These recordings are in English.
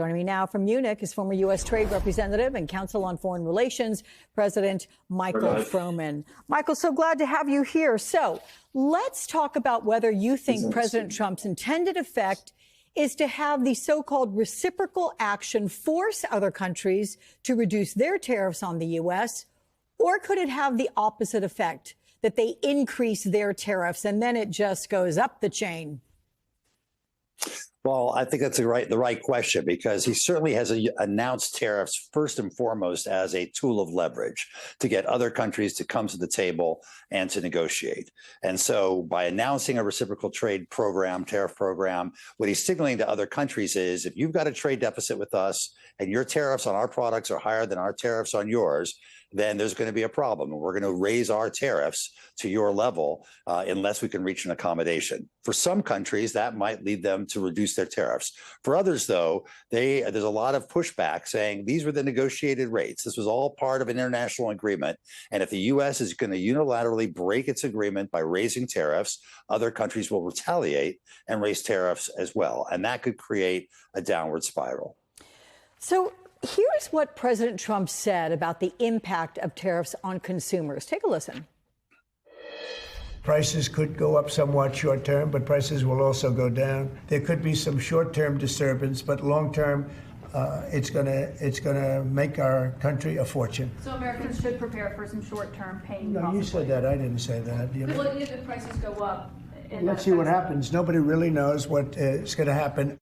Joining me now from Munich is former U.S. Trade Representative and Council on Foreign Relations President Michael Froman. Michael, so glad to have you here. So let's talk about whether you think President Trump's intended effect is to have the so-called reciprocal action force other countries to reduce their tariffs on the U.S., or could it have the opposite effect, that they increase their tariffs and then it just goes up the chain? Well, I think that's the right question, because he certainly has announced tariffs first and foremost as a tool of leverage to get other countries to come to the table and to negotiate. And so by announcing a reciprocal trade program, tariff program, what he's signaling to other countries is, if you've got a trade deficit with us and your tariffs on our products are higher than our tariffs on yours, then there's going to be a problem. And we're going to raise our tariffs to your level unless we can reach an accommodation. For some countries, that might lead them to reduce their tariffs. For others, though, there's a lot of pushback saying these were the negotiated rates. This was all part of an international agreement. And if the U.S. is going to unilaterally break its agreement by raising tariffs, other countries will retaliate and raise tariffs as well. And that could create a downward spiral. So here's what President Trump said about the impact of tariffs on consumers. Take a listen. Prices could go up somewhat short term, but prices will also go down. There could be some short term disturbance, but long term, it's gonna make our country a fortune. So Americans should prepare for some short term pain. No, you said that. I didn't say that. You know? But if the prices go up, let's see what happens. Nobody really knows what is going to happen.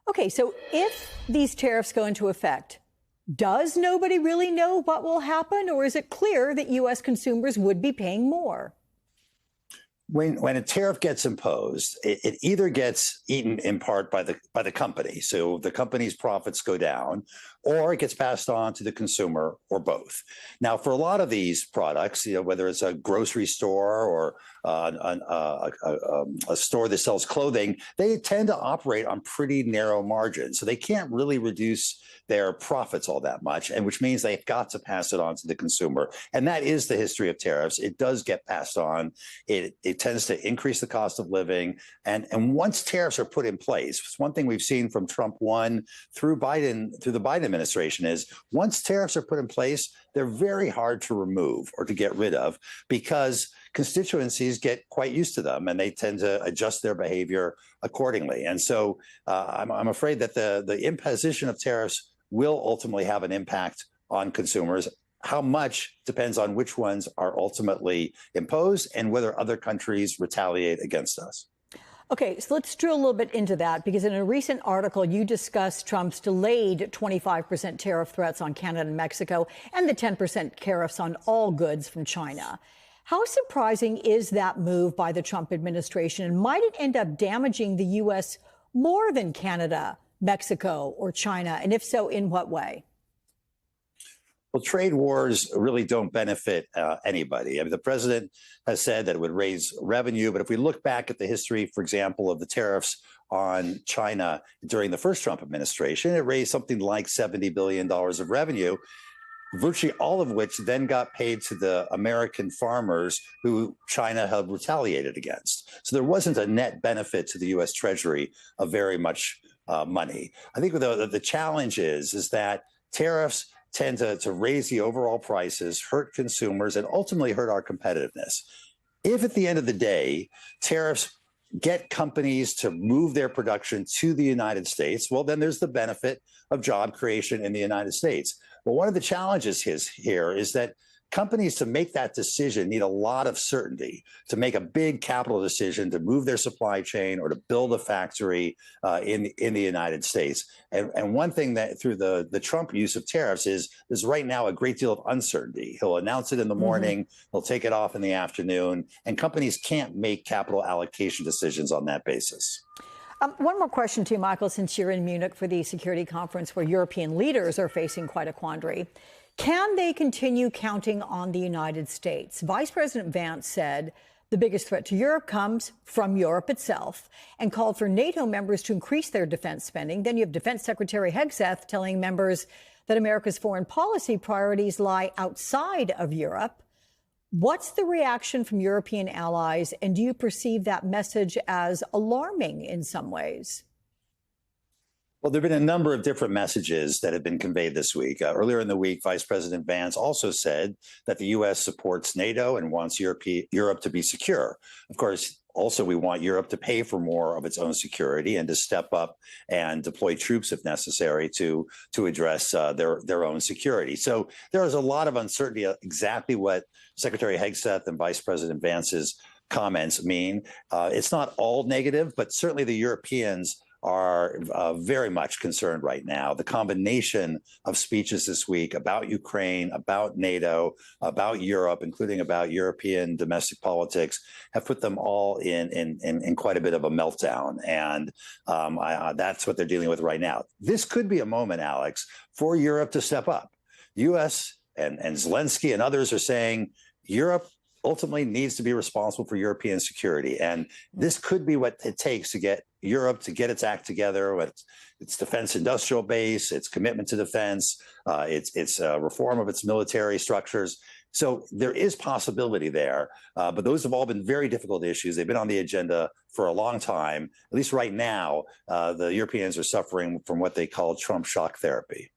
Okay, so if these tariffs go into effect, does nobody really know what will happen, or is it clear that U.S. consumers would be paying more? When a tariff gets imposed, it either gets eaten in part by the company, so the company's profits go down, or it gets passed on to the consumer, or both. Now, for a lot of these products, whether it's a grocery store or a store that sells clothing, they tend to operate on pretty narrow margins, so they can't really reduce their profits all that much, and which means they've got to pass it on to the consumer. And that is the history of tariffs. It does get passed on. It tends to increase the cost of living. And once tariffs are put in place, one thing we've seen from Trump 1 through the Biden administration is, once tariffs are put in place, they're very hard to remove or to get rid of, because constituencies get quite used to them and they tend to adjust their behavior accordingly. And so I'm afraid that the imposition of tariffs will ultimately have an impact on consumers. How much depends on which ones are ultimately imposed and whether other countries retaliate against us. Okay, so let's drill a little bit into that, because in a recent article, you discussed Trump's delayed 25% tariff threats on Canada and Mexico and the 10% tariffs on all goods from China. How surprising is that move by the Trump administration, and might it end up damaging the U.S. more than Canada, Mexico, or China? And if so, in what way? Well, trade wars really don't benefit anybody. I mean, the president has said that it would raise revenue, but if we look back at the history, for example, of the tariffs on China during the first Trump administration, it raised something like $70 billion of revenue, virtually all of which then got paid to the American farmers who China had retaliated against. So there wasn't a net benefit to the U.S. Treasury of very much money. I think the challenge is that tariffs tend to raise the overall prices, hurt consumers, and ultimately hurt our competitiveness. If at the end of the day, tariffs get companies to move their production to the United States, well, then there's the benefit of job creation in the United States. Well, one of the challenges here is that companies, to make that decision, need a lot of certainty, to make a big capital decision to move their supply chain or to build a factory in the United States. And one thing that through the Trump use of tariffs is there's right now a great deal of uncertainty. He'll announce it in the morning, he'll take it off in the afternoon, and companies can't make capital allocation decisions on that basis. One more question to you, Michael, since you're in Munich for the security conference where European leaders are facing quite a quandary. Can they continue counting on the United States? Vice President Vance said the biggest threat to Europe comes from Europe itself, and called for NATO members to increase their defense spending. Then you have Defense Secretary Hegseth telling members that America's foreign policy priorities lie outside of Europe. What's the reaction from European allies, and do you perceive that message as alarming in some ways? Well, there have been a number of different messages that have been conveyed this week. Earlier in the week, Vice President Vance also said that the U.S. supports NATO and wants Europe to be secure. Of course, also, we want Europe to pay for more of its own security and to step up and deploy troops if necessary to address their own security. So there is a lot of uncertainty exactly what Secretary Hegseth and Vice President Vance's comments mean. It's not all negative, but certainly the Europeans are very much concerned right now. The combination of speeches this week about Ukraine, about NATO, about Europe, including about European domestic politics, have put them all in quite a bit of a meltdown. And that's what they're dealing with right now. This could be a moment, Alex, for Europe to step up. The U.S. and Zelensky and others are saying Europe ultimately needs to be responsible for European security. And this could be what it takes to get Europe to get its act together with its defense industrial base, its commitment to defense, its reform of its military structures. So there is possibility there, but those have all been very difficult issues. They've been on the agenda for a long time. At least right now, the Europeans are suffering from what they call Trump shock therapy.